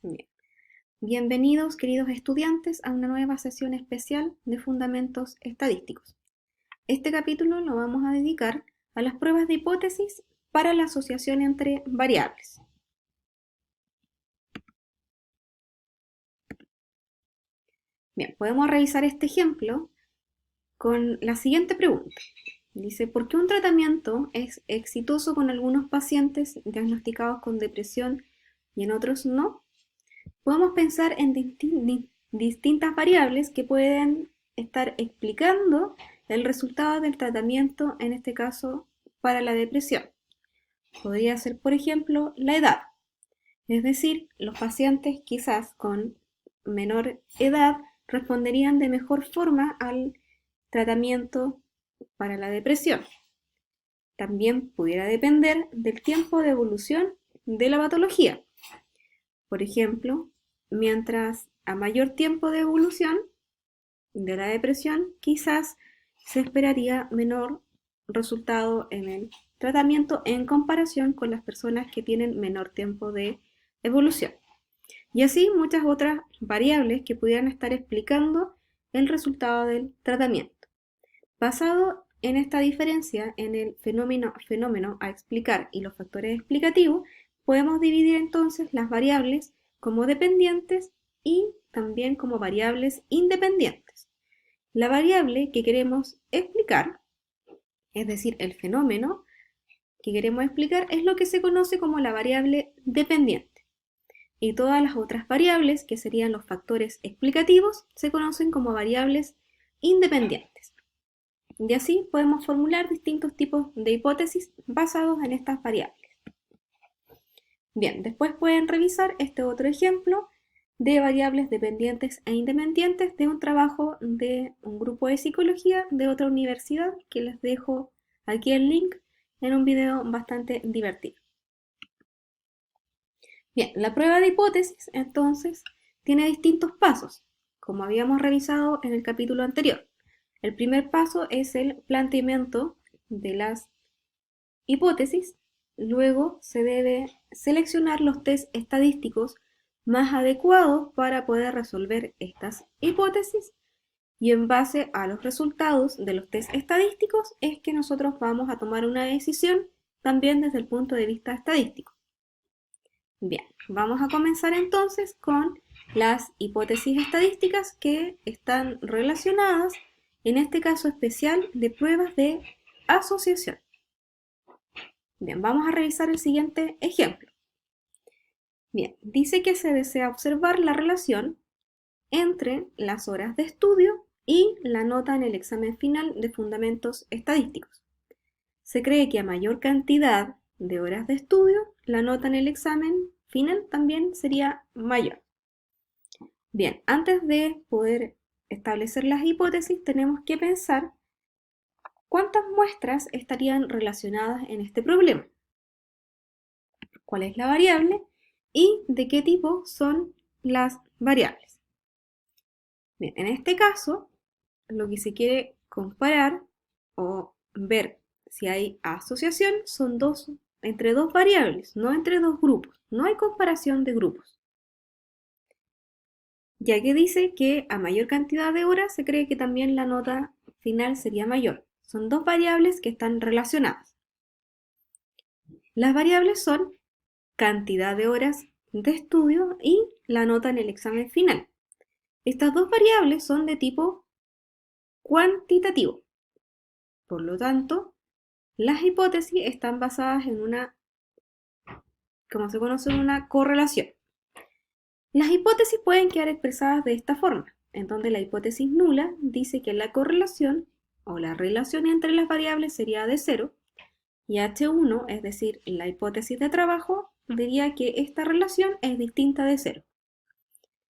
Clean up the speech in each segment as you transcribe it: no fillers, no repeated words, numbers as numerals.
Bien. Bienvenidos, queridos estudiantes, a una nueva sesión especial de Fundamentos Estadísticos. Este capítulo lo vamos a dedicar a las pruebas de hipótesis para la asociación entre variables. Bien, podemos revisar este ejemplo con la siguiente pregunta. Dice, ¿por qué un tratamiento es exitoso con algunos pacientes diagnosticados con depresión y en otros no? Podemos pensar en distintas variables que pueden estar explicando el resultado del tratamiento, en este caso para la depresión. Podría ser, por ejemplo, la edad. Es decir, los pacientes quizás con menor edad responderían de mejor forma al tratamiento para la depresión. También pudiera depender del tiempo de evolución de la patología. Por ejemplo, mientras a mayor tiempo de evolución de la depresión, quizás se esperaría menor resultado en el tratamiento en comparación con las personas que tienen menor tiempo de evolución. Y así muchas otras variables que pudieran estar explicando el resultado del tratamiento. Basado en esta diferencia en el fenómeno a explicar y los factores explicativos, podemos dividir entonces las variables como dependientes y también como variables independientes. La variable que queremos explicar, es decir, el fenómeno que queremos explicar, es lo que se conoce como la variable dependiente. Y todas las otras variables, que serían los factores explicativos, se conocen como variables independientes. Y así podemos formular distintos tipos de hipótesis basados en estas variables. Bien, después pueden revisar este otro ejemplo de variables dependientes e independientes de un trabajo de un grupo de psicología de otra universidad, que les dejo aquí el link en un video bastante divertido. Bien, la prueba de hipótesis entonces tiene distintos pasos, como habíamos revisado en el capítulo anterior. El primer paso es el planteamiento de las hipótesis. Luego se debe seleccionar los test estadísticos más adecuados para poder resolver estas hipótesis, y en base a los resultados de los test estadísticos es que nosotros vamos a tomar una decisión también desde el punto de vista estadístico. Bien, vamos a comenzar entonces con las hipótesis estadísticas que están relacionadas, en este caso especial, de pruebas de asociación. Bien, vamos a revisar el siguiente ejemplo. Bien, dice que se desea observar la relación entre las horas de estudio y la nota en el examen final de fundamentos estadísticos. Se cree que a mayor cantidad de horas de estudio, la nota en el examen final también sería mayor. Bien, antes de poder establecer las hipótesis, tenemos que pensar cuántas muestras estarían relacionadas en este problema, cuál es la variable y de qué tipo son las variables. Bien, en este caso, lo que se quiere comparar o ver si hay asociación son entre dos variables, no entre dos grupos. No hay comparación de grupos, ya que dice que a mayor cantidad de horas se cree que también la nota final sería mayor. Son dos variables que están relacionadas. Las variables son cantidad de horas de estudio y la nota en el examen final. Estas dos variables son de tipo cuantitativo. Por lo tanto, las hipótesis están basadas en como se conoce, una correlación. Las hipótesis pueden quedar expresadas de esta forma, en donde la hipótesis nula dice que la correlación o la relación entre las variables sería de 0, y H1, es decir, la hipótesis de trabajo, diría que esta relación es distinta de 0.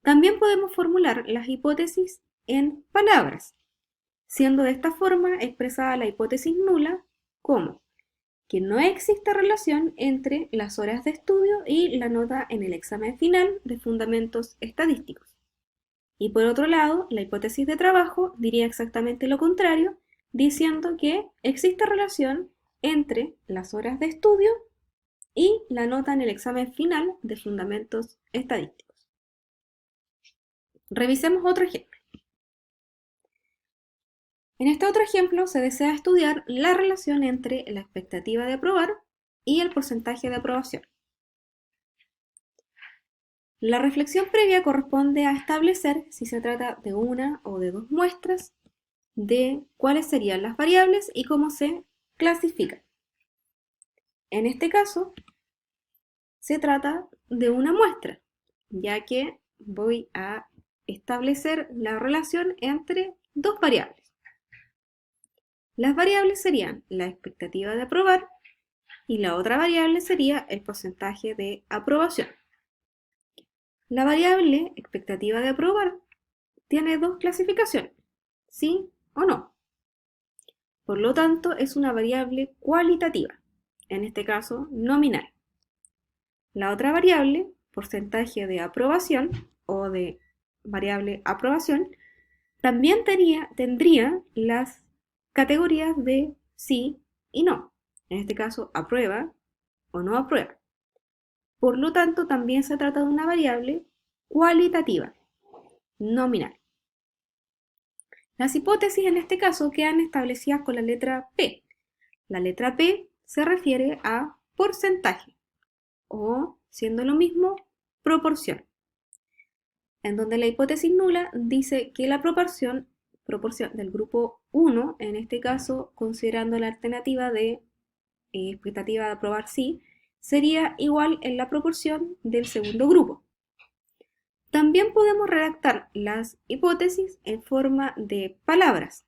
También podemos formular las hipótesis en palabras, siendo de esta forma expresada la hipótesis nula como que no existe relación entre las horas de estudio y la nota en el examen final de fundamentos estadísticos. Y por otro lado, la hipótesis de trabajo diría exactamente lo contrario, diciendo que existe relación entre las horas de estudio y la nota en el examen final de fundamentos estadísticos. Revisemos otro ejemplo. En este otro ejemplo se desea estudiar la relación entre la expectativa de aprobar y el porcentaje de aprobación. La reflexión previa corresponde a establecer si se trata de una o de dos muestras, de cuáles serían las variables y cómo se clasifican. En este caso, se trata de una muestra, ya que voy a establecer la relación entre dos variables. Las variables serían la expectativa de aprobar y la otra variable sería el porcentaje de aprobación. La variable expectativa de aprobar tiene dos clasificaciones, sí o no. Por lo tanto, es una variable cualitativa, en este caso nominal. La otra variable, porcentaje de aprobación o de variable aprobación, también tendría las categorías de sí y no. En este caso, aprueba o no aprueba. Por lo tanto, también se trata de una variable cualitativa, nominal. Las hipótesis en este caso quedan establecidas con la letra P. La letra P se refiere a porcentaje o, siendo lo mismo, proporción, en donde la hipótesis nula dice que la proporción del grupo 1, en este caso considerando la alternativa de expectativa de aprobar sí, sería igual en la proporción del segundo grupo. También podemos redactar las hipótesis en forma de palabras.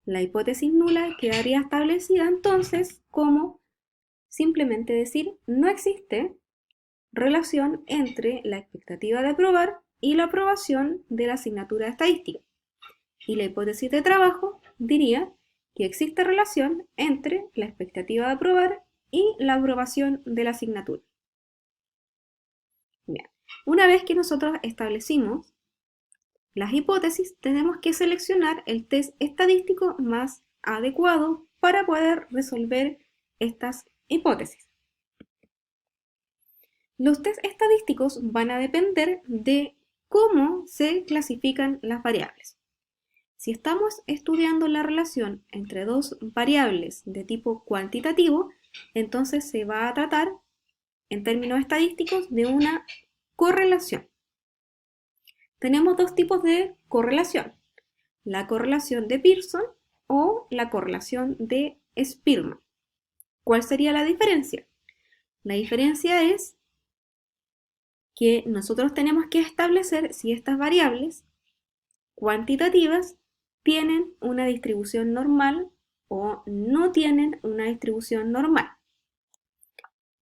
La hipótesis nula quedaría establecida entonces como simplemente decir no existe relación entre la expectativa de aprobar y la aprobación de la asignatura de estadística. Y la hipótesis de trabajo diría que existe relación entre la expectativa de aprobar y la aprobación de la asignatura. Bien. Una vez que nosotros establecimos las hipótesis, tenemos que seleccionar el test estadístico más adecuado para poder resolver estas hipótesis. Los test estadísticos van a depender de cómo se clasifican las variables. Si estamos estudiando la relación entre dos variables de tipo cuantitativo, entonces se va a tratar, en términos estadísticos, de una correlación. Tenemos dos tipos de correlación: la correlación de Pearson o la correlación de Spearman. ¿Cuál sería la diferencia? La diferencia es que nosotros tenemos que establecer si estas variables cuantitativas tienen una distribución normal o no tienen una distribución normal.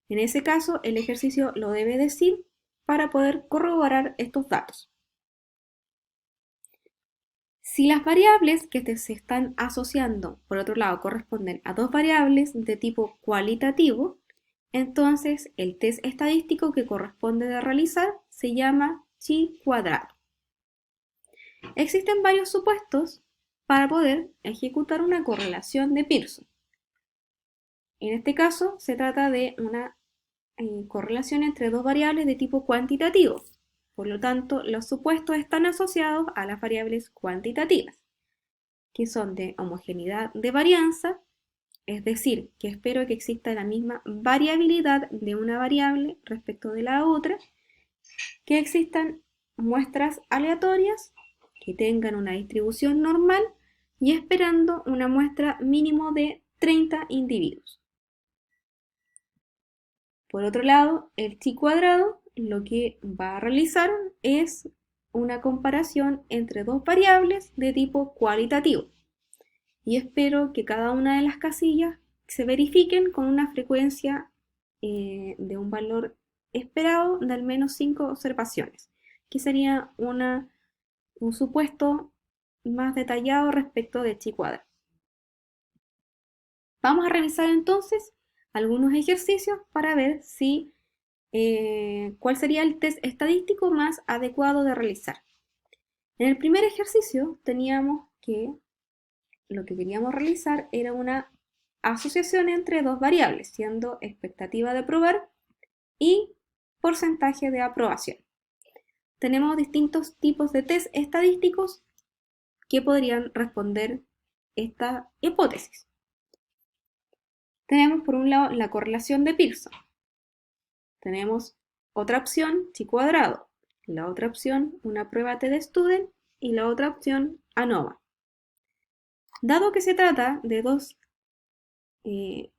En ese caso, el ejercicio lo debe decir para poder corroborar estos datos. Si las variables que se están asociando, por otro lado, corresponden a dos variables de tipo cualitativo, entonces el test estadístico que corresponde de realizar se llama chi cuadrado. Existen varios supuestos para poder ejecutar una correlación de Pearson. En este caso se trata de una correlación entre dos variables de tipo cuantitativo. Por lo tanto, los supuestos están asociados a las variables cuantitativas, que son de homogeneidad de varianza, es decir, que espero que exista la misma variabilidad de una variable respecto de la otra, que existan muestras aleatorias, que tengan una distribución normal y esperando una muestra mínimo de 30 individuos. Por otro lado, el chi cuadrado lo que va a realizar es una comparación entre dos variables de tipo cualitativo. Y espero que cada una de las casillas se verifiquen con una frecuencia de un valor esperado de al menos 5 observaciones, que sería un supuesto más detallado respecto de chi cuadrado. Vamos a revisar entonces algunos ejercicios para ver si cuál sería el test estadístico más adecuado de realizar. En el primer ejercicio teníamos que lo que queríamos realizar era una asociación entre dos variables, siendo expectativa de aprobar y porcentaje de aprobación. tenemos distintos tipos de test estadísticos que podrían responder esta hipótesis. Tenemos por un lado la correlación de Pearson. Tenemos otra opción, chi cuadrado. La otra opción, una prueba T-de-Student. Y la otra opción, ANOVA. Dado que se trata de dos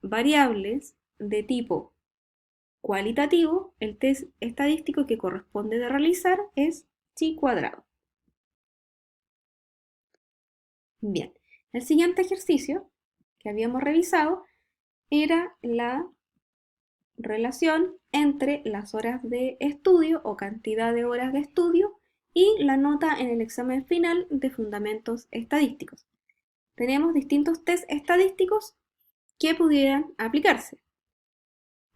variables de tipo cualitativo, el test estadístico que corresponde de realizar es chi cuadrado. Bien, el siguiente ejercicio que habíamos revisado era la relación entre las horas de estudio o cantidad de horas de estudio y la nota en el examen final de fundamentos estadísticos. Tenemos distintos test estadísticos que pudieran aplicarse.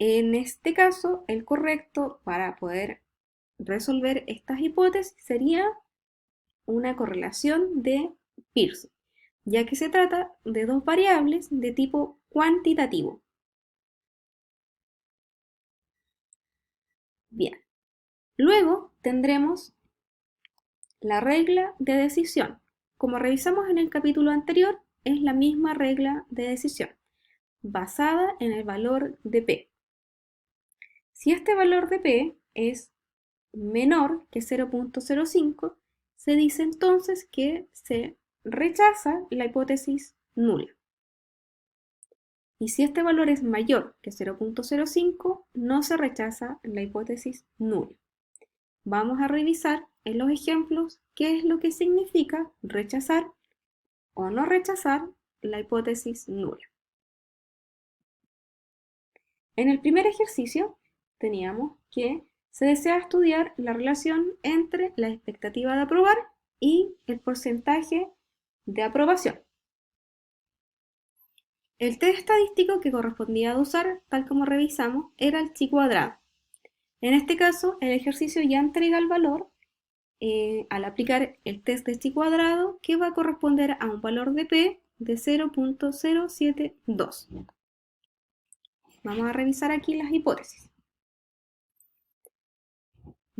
En este caso, el correcto para poder resolver estas hipótesis sería una correlación de Pearson, ya que se trata de dos variables de tipo cuantitativo. Bien, luego tendremos la regla de decisión. Como revisamos en el capítulo anterior, es la misma regla de decisión, basada en el valor de P. Si este valor de P es menor que 0.05, se dice entonces que se rechaza la hipótesis nula. Y si este valor es mayor que 0.05, no se rechaza la hipótesis nula. Vamos a revisar en los ejemplos qué es lo que significa rechazar o no rechazar la hipótesis nula. En el primer ejercicio teníamos que se desea estudiar la relación entre la expectativa de aprobar y el porcentaje de aprobación. El test estadístico que correspondía de usar, tal como revisamos, era el chi cuadrado. En este caso, el ejercicio ya entrega el valor al aplicar el test de chi cuadrado, que va a corresponder a un valor de P de 0.072. Vamos a revisar aquí las hipótesis.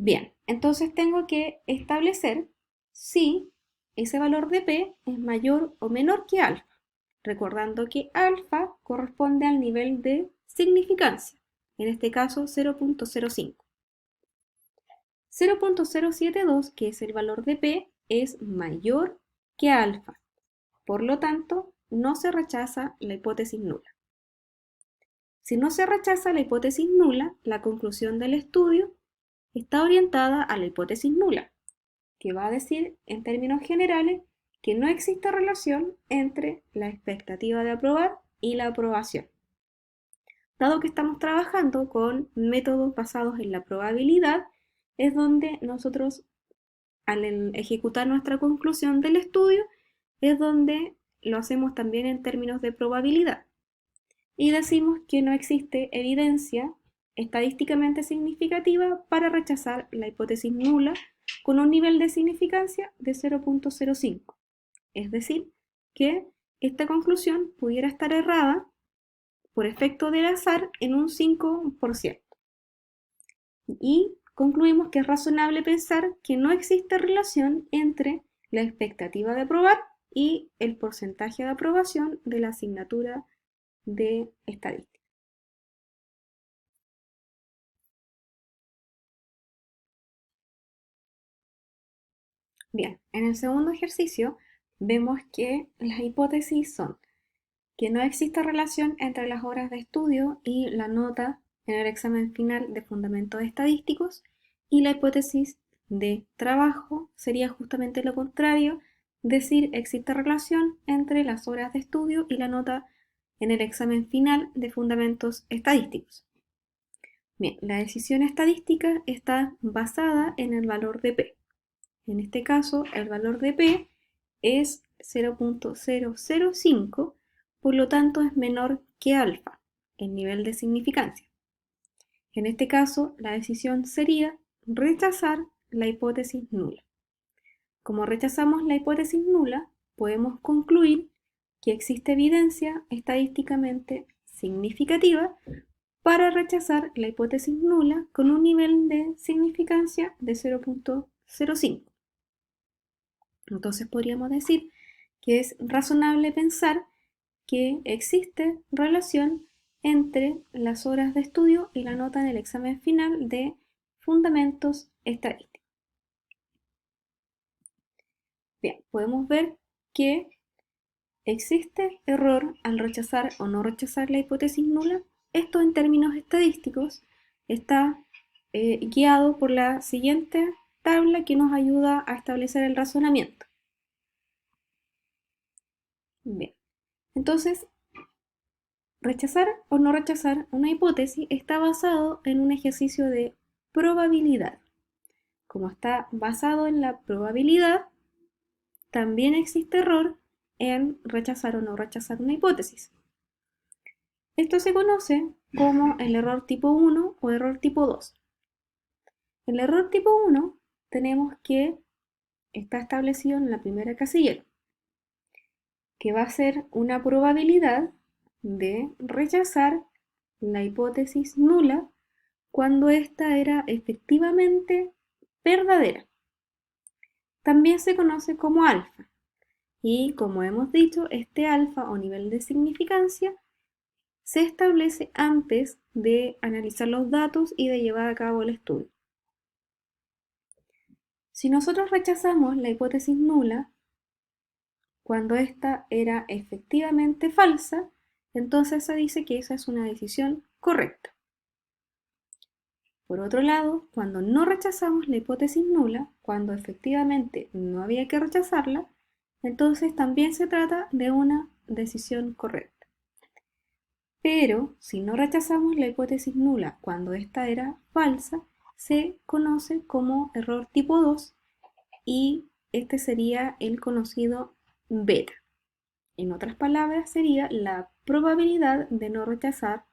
Bien, entonces tengo que establecer si ese valor de P es mayor o menor que alfa, recordando que alfa corresponde al nivel de significancia, en este caso 0.05. 0.072, que es el valor de P, es mayor que alfa. Por lo tanto, no se rechaza la hipótesis nula. Si no se rechaza la hipótesis nula, la conclusión del estudio está orientada a la hipótesis nula, que va a decir, en términos generales, que no existe relación entre la expectativa de aprobar y la aprobación. Dado que estamos trabajando con métodos basados en la probabilidad, es donde nosotros, al ejecutar nuestra conclusión del estudio, es donde lo hacemos también en términos de probabilidad. Y decimos que no existe evidencia estadísticamente significativa para rechazar la hipótesis nula con un nivel de significancia de 0.05. Es decir, que esta conclusión pudiera estar errada por efecto del azar en un 5%. Y concluimos que es razonable pensar que no existe relación entre la expectativa de aprobar y el porcentaje de aprobación de la asignatura de estadística. Bien, en el segundo ejercicio vemos que las hipótesis son que no existe relación entre las horas de estudio y la nota en el examen final de fundamentos estadísticos, y la hipótesis de trabajo sería justamente lo contrario, decir existe relación entre las horas de estudio y la nota en el examen final de fundamentos estadísticos. Bien, la decisión estadística está basada en el valor de P. En este caso, el valor de P es 0.005, por lo tanto es menor que alfa, el nivel de significancia. En este caso, la decisión sería rechazar la hipótesis nula. Como rechazamos la hipótesis nula, podemos concluir que existe evidencia estadísticamente significativa para rechazar la hipótesis nula con un nivel de significancia de 0.05. 0,5. Entonces podríamos decir que es razonable pensar que existe relación entre las horas de estudio y la nota en el examen final de fundamentos estadísticos. Bien, podemos ver que existe error al rechazar o no rechazar la hipótesis nula. Esto en términos estadísticos está guiado por la siguiente tabla que nos ayuda a establecer el razonamiento. Bien, entonces, rechazar o no rechazar una hipótesis está basado en un ejercicio de probabilidad. Como está basado en la probabilidad, también existe error en rechazar o no rechazar una hipótesis. Esto se conoce como el error tipo 1 o error tipo 2. El error tipo 1 tenemos que está establecido en la primera casillera, que va a ser una probabilidad de rechazar la hipótesis nula cuando ésta era efectivamente verdadera. También se conoce como alfa. Y como hemos dicho, este alfa o nivel de significancia se establece antes de analizar los datos y de llevar a cabo el estudio. Si nosotros rechazamos la hipótesis nula cuando ésta era efectivamente falsa, entonces se dice que esa es una decisión correcta. Por otro lado, cuando no rechazamos la hipótesis nula, cuando efectivamente no había que rechazarla, entonces también se trata de una decisión correcta. Pero si no rechazamos la hipótesis nula cuando ésta era falsa, se conoce como error tipo 2 y este sería el conocido beta. En otras palabras, sería la probabilidad de no rechazar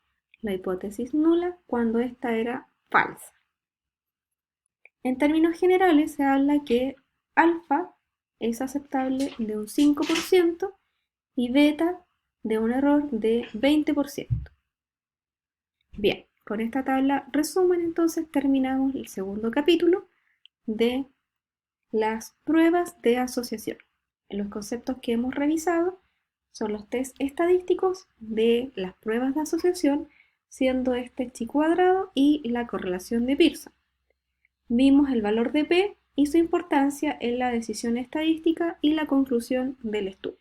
la hipótesis nula cuando ésta era falsa. En términos generales, se habla que alfa es aceptable de un 5% y beta de un error de 20%. Bien, con esta tabla resumen entonces terminamos el segundo capítulo de las pruebas de asociación. Los conceptos que hemos revisado son los test estadísticos de las pruebas de asociación, siendo este chi cuadrado y la correlación de Pearson. Vimos el valor de P y su importancia en la decisión estadística y la conclusión del estudio.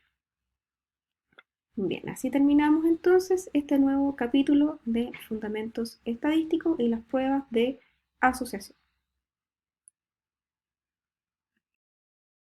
Bien, así terminamos entonces este nuevo capítulo de fundamentos estadísticos y las pruebas de asociación.